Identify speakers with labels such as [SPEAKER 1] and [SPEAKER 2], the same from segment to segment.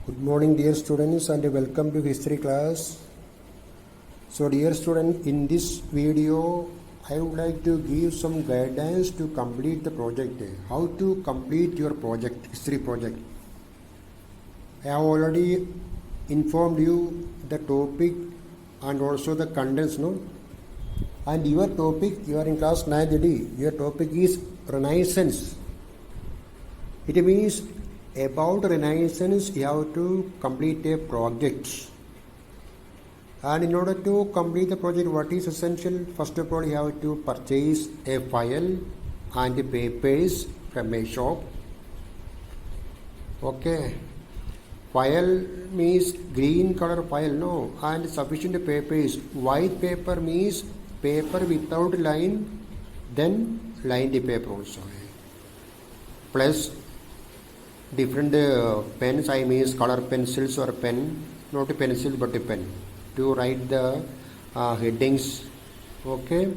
[SPEAKER 1] Good morning, dear students, and welcome to history class. So, dear student, in this video, I would like to give some guidance to complete the project. How to complete your project, history project. I have already informed you the topic and also the contents, no? And your topic, you are in class 9th D. Your topic is Renaissance. It means about Renaissance, you have to complete a project. And in order to complete the project, what is essential? First of all, you have to purchase a file and papers from a shop. Okay. File means green color file, no? And sufficient papers. White paper means paper without line, then lined paper also. Plus different pens, I mean color pencils or pen, not a pencil but a pen, to write the headings. Okay,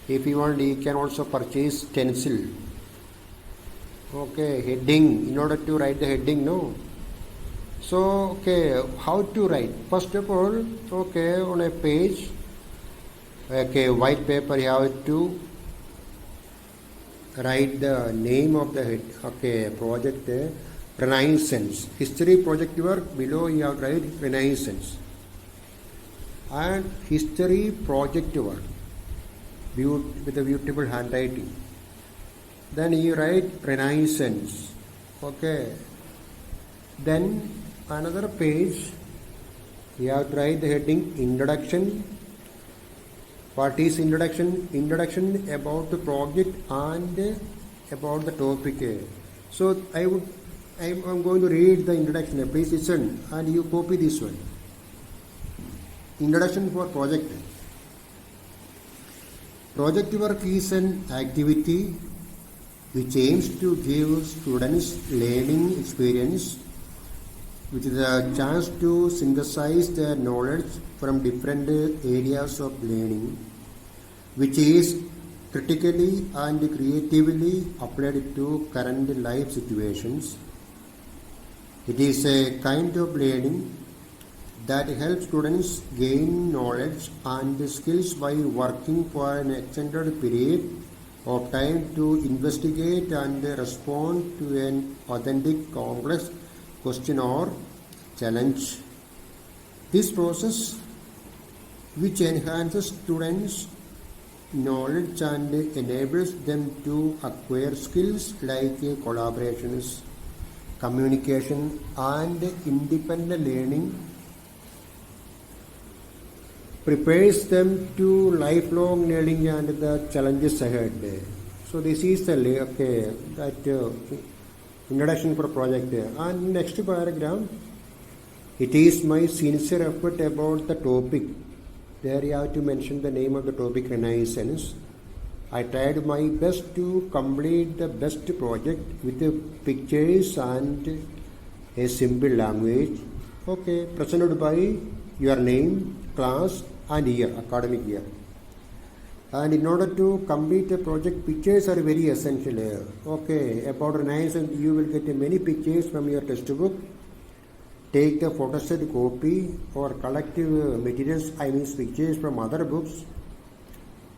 [SPEAKER 1] if you want, you can also purchase stencil. Okay, heading, in order to write the heading, no? So, okay, how to write? First of all, okay, on a page, okay, white paper, you have to write the name of the head, okay, project. Renaissance. History project work, below you have to write Renaissance. And history project work with a beautiful handwriting. Then you write Renaissance. Okay. Then another page, you have to write the heading Introduction. What is introduction? Introduction about the project and about the topic. So I'm going to read the introduction. Please listen and you copy this one. Introduction for project. Project work is an activity which aims to give students learning experience with the chance to synthesize their knowledge from different areas of learning, which is critically and creatively applied to current life situations. It is a kind of learning that helps students gain knowledge and skills by working for an extended period of time to investigate and respond to an authentic, complex question or challenge. This process, which enhances students' knowledge and enables them to acquire skills like collaborations, communication and independent learning, prepares them to lifelong learning and the challenges ahead. So this is the introduction for project. And next paragraph, it is my sincere effort about the topic. There you have to mention the name of the topic, Renaissance. I tried my best to complete the best project with pictures and a simple language. Okay, presented by your name, class and year, academic year. And in order to complete the project, pictures are very essential. Okay, about Renaissance, you will get many pictures from your textbook. Take the photostat copy or collective materials, I mean pictures from other books.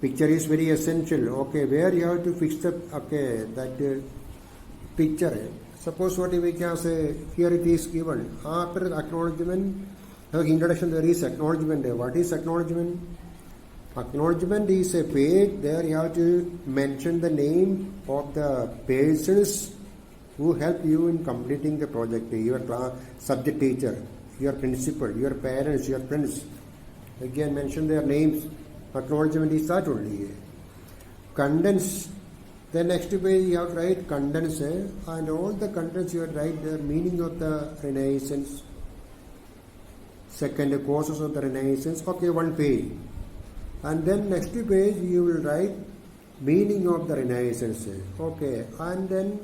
[SPEAKER 1] Picture is very essential. Okay, where you have to fix the that picture. Suppose what we can say, here it is given. After acknowledgement, introduction, there is acknowledgement. What is acknowledgement? Acknowledgement is a page. There you have to mention the name of the persons who help you in completing the project. Your class, subject teacher, your principal, your parents, your friends. Again, mention their names. Acknowledgement is that only. Condense. The next page you have to write condense, and all the contents you have to write the meaning of the Renaissance. Second, causes of the Renaissance. Okay, one page. And then next page you will write meaning of the Renaissance. Okay, and then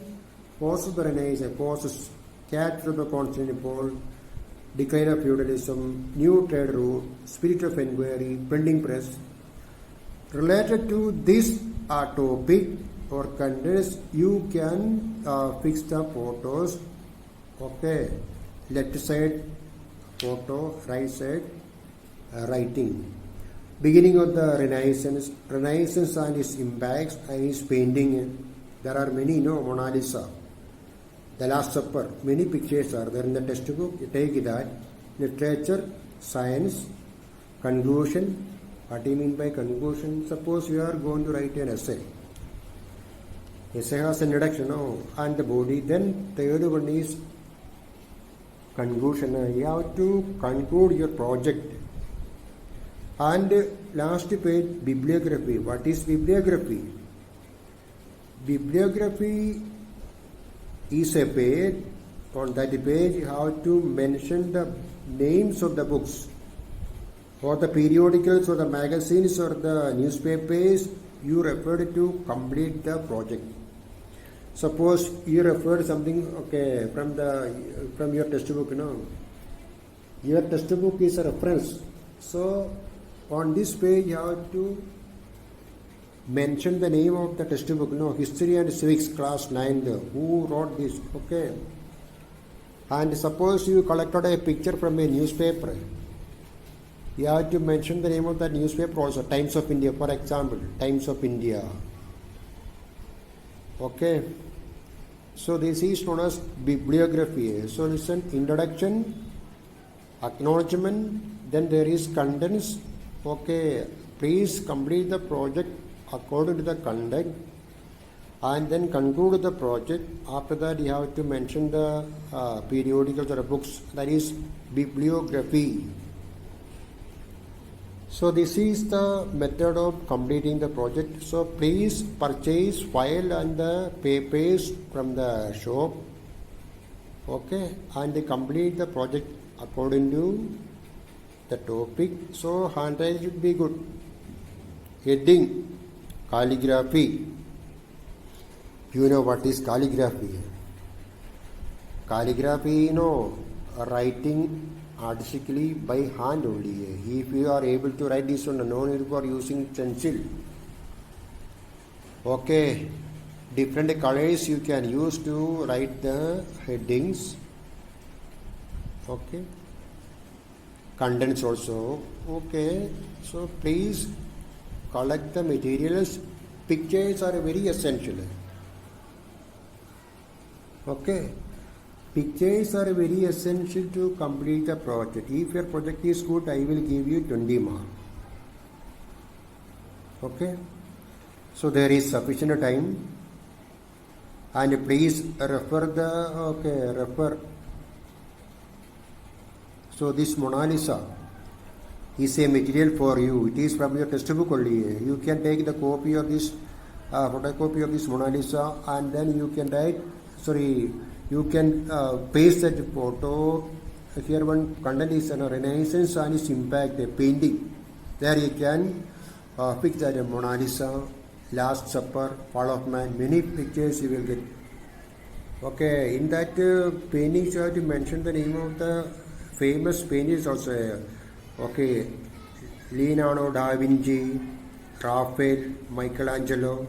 [SPEAKER 1] causes of the Renaissance. Causes, capture of the Constantinople, decline of feudalism, new trade route, spirit of inquiry, printing press. Related to this topic or contents, you can fix the photos. Okay, left side photo, right side writing. Beginning of the Renaissance and its impacts and its painting. There are many, Mona Lisa, The Last Supper, many pictures are there in the textbook. You take that. Literature, science, conclusion. What do you mean by conclusion? Suppose you are going to write an essay. Essay has an introduction, and the body. Then third one is conclusion. You have to conclude your project. And last page, bibliography. What is bibliography? Bibliography is a page. On that page, you have to mention the names of the books, or the periodicals, or the magazines, or the newspapers you referred to complete the project. Suppose you referred something, from your textbook, Your textbook is a reference. So on this page, you have to mention the name of the textbook, History and Civics class 9, who wrote this, And suppose you collected a picture from a newspaper, you have to mention the name of that newspaper also, Times of India, for example, Times of India. So this is known as bibliography. So listen, introduction, acknowledgement, then there is contents. Please complete the project according to the content, and then conclude the project. After that, you have to mention the periodicals or books. That is bibliography. So this is the method of completing the project. So please purchase file and the papers from the shop. And complete the project according to the topic. So handwriting should be good. Heading, calligraphy. You know what is calligraphy? Calligraphy, writing artistically by hand only. If you are able to write this one, no need for using pencil. Different colors you can use to write the headings. Contents also. So please collect the materials. Pictures are very essential. Pictures are very essential to complete the project. If your project is good, I will give you 20 marks. So there is sufficient time, and please refer. So this Mona Lisa is a material for you. It is from your textbook only. You can take the copy of this photocopy of this Mona Lisa, and then you can you can paste that photo. Here one content is Renaissance and its impact, a painting. There you can fix that Mona Lisa, Last Supper, Fall of Man, many pictures you will get. In that paintings you have to mention the name of the famous painters also. Leonardo da Vinci, Raphael, Michelangelo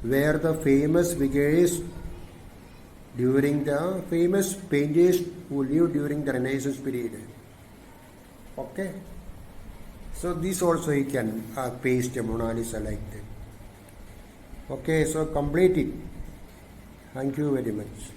[SPEAKER 1] were the famous figures during the famous painters who lived during the Renaissance period. So this also you can paste a Mona Lisa like that. So complete it. Thank you very much.